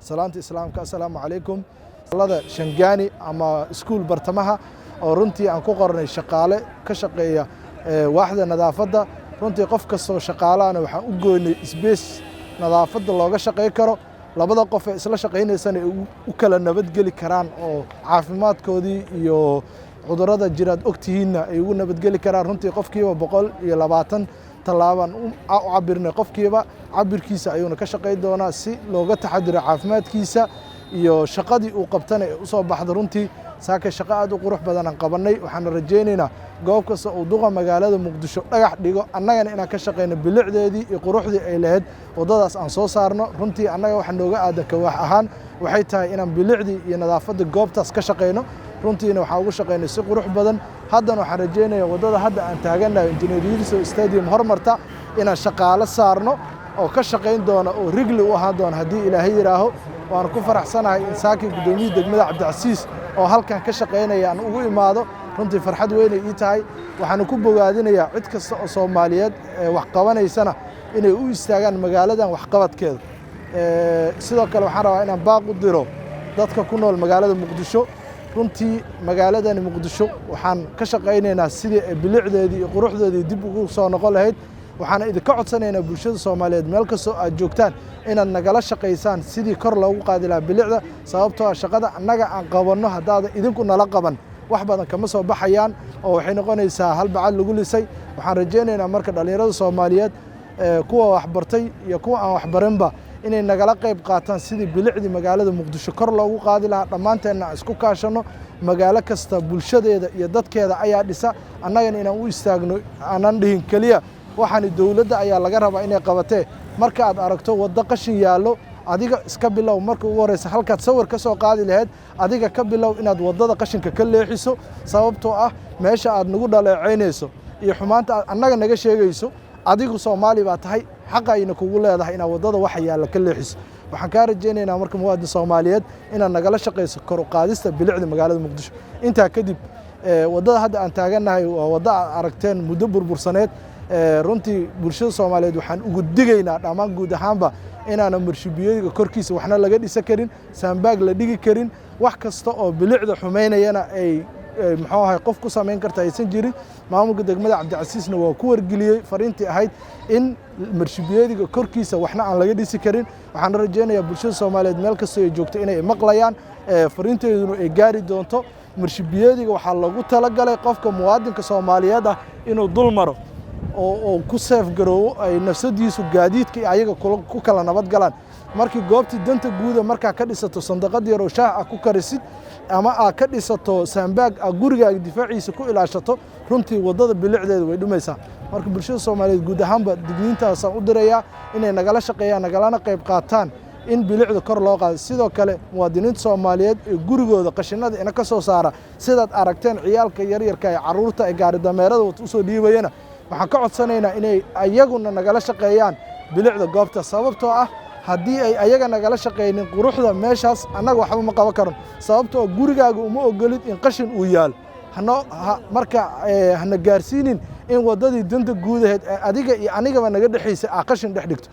salaanta islaamka assalaamu calaykum lada Shangani ama iskuul bartamaha oo runtii aan ku qornay shaqaale ka shaqeeya waaxda nadaafadda runtii qof kastoo shaqaalaana waxaan u goynay space nadaafadda looga shaqeyn karo labada qof ee isla shaqeynaysan u kala nabadgeli karaan oo caafimaadkoodii iyo cudurrada jiraad ogtihiinna ay ugu nabadgeli karaan runtii qofkiiba 120 talaaban u cabirnay qofkiiba cabirkiisa ayuuna ka shaqeyn doonaa si looga taxadiro caafimaadkiisa iyo shaqadii uu qabtana u soo baxdo runtii saaka shaqo aad u qurux badan aan qabanay waxaan rajaynaynaa goob kasta oo duqa magaalada Muqdisho dhagax dhigo annagana inaan ka shaqeyno bilicdeedii iyo quruxdii ay lahayd wadadaas aan soo saarno runtii annaga waxa nooga aadan ka wax ahaan waxay tahay inaan bilicdii iyo nadaafadda goobtaas ka shaqeyno runtiina waxa ugu shaqeynay si qurux badan haddana waxaan rajaynayaa wadada hadda aan taaganahay Engineer Yilso Stadium hormarta inaan shaqaale saarno oo ka shaqeyn doona oo rigli u ahaan doona haddii Ilaahay yiraaho waan ku faraxsanahay in saaki gudoomiye degmada Cabdicasiis oo halkan ka shaqeynaya aan ugu imaado runtii farxad weyn ay tahay waxaan ku bogaadinayaa cid kasta oo Soomaaliyeed wax qabanaysana inay u istaagaan magaaladan wax qabadkeeda sidoo kale waxaan rabaa inaan baaq u diro dadka ku nool magaalada Muqdisho runtii magaaladan Muqdisho waxaan ka shaqeynaynaa sidii bilicdeedii iyo quruxdeedii dib ugu soo noqon lahayd waxaan idinka codsanaynaa bulshada Soomaaliyeed meel kasta oo aad joogtaan inaad nagala shaqeysaan sidii kor loogu qaadi lahaa bilicda sababtoo ah shaqada annaga aan qabanno haddaad idinku nala qaban wax badan kama soo baxayaan oo waxay noqonaysaa hal bacad lagu lisay waxaan rajaynaynaa marka dhalinyarada Soomaaliyeed kuwa wax bartay iyo kuwa aan wax barinba inay nagala qayb qaataan sidii bilicdi magaalada Muqdisho kor loogu qaadi lahaa dhammaanteena isku kaashano magaalo kasta bulshadeeda iyo dadkeeda ayaa dhisa annagana inaan u istaagno aanan dhihin kaliya waxaan dawladda ayaa laga rabaa inay qabatee marka aad aragto wada qashin yaalo adiga iska bilow marka ugu horeysa halkaad sawir ka soo qaadi lahayd adiga ka bilow inaad wadada qashinka ka leexiso sababtoo ah meesha aad nagu dhaleeceynayso iyo xumaanta annaga naga sheegayso adigu Soomaali baa tahay xaq ayna kugu leedahay inaad wadada wax yaala ka leexiso waxaan ka rajaynaynaa marka muwaadin Soomaaliyeed inaad nagala shaqeyso kor u qaadista bilicda magaalada Muqdisho intaa kadib wadada hadda aan taaganahay waa wada aragteen muddo burbursaneed runtii bulshada Soomaaliyeed waxaan ugu digaynaa dhammaan guud ahaanba inaan marshibiyada korkiisa waxna laga dhisa karin saambaag la dhigi karin wax kasta oo bilicda xumeynayana ay muxuu ahay qof ku sameyn karta aysan jirin maamulka degmada Cabdicasiisna waa ku wargeliyay fariintii ahayd in marshibiyada korkiisa waxna aan laga dhisi karin waxaan rajaynayaa bulshada Soomaaliyeed meel kasta ay joogto inay maqlayaan fariinteeduna ay gaari doonto marshibiyada waxaa lagu talagalay qofka muwaadinka Soomaaliyeed ah inuu dul maro oo ku safe garoow ay nafsadiisu gaadiidka ayaga ku kala nabad galaan markii goobtii danta guud marka ka dhisato sandaqad yar oo shaah ku karisid ama aad ka dhisato saambaag gurigaaga difaaciisa ku ilaashato runtii wadada bilicdeeda way dhumaysaa marka bulshada Soomaaliyeed guud ahaanba digniintaas u diraya inay nagala shaqeeyaan nagalana qayb qaataan in bilicda kor loo qaado sidoo kale muwaadiniinta Soomaaliyeed ee gurigooda qashinada ina ka soo saara sidaad aragteen ciyaalka yar yarka ee caruurta ee gaari dameerada u soo dhiibayana waxaan ka codsanaynaa inay ayaguna nagala shaqeeyaan bilicda goobta sababtoo ah haddii ay ayaga nagala shaqeynin quruxda meeshaas annaga waxba ma qaban karno sababtoo gurigaaga uma ogolid in qashin uu yaal marka hana gaarsiinin in wadadii danta guud ahayd adiga iyo anigaba naga dhaxaysay qashin dhex dhigto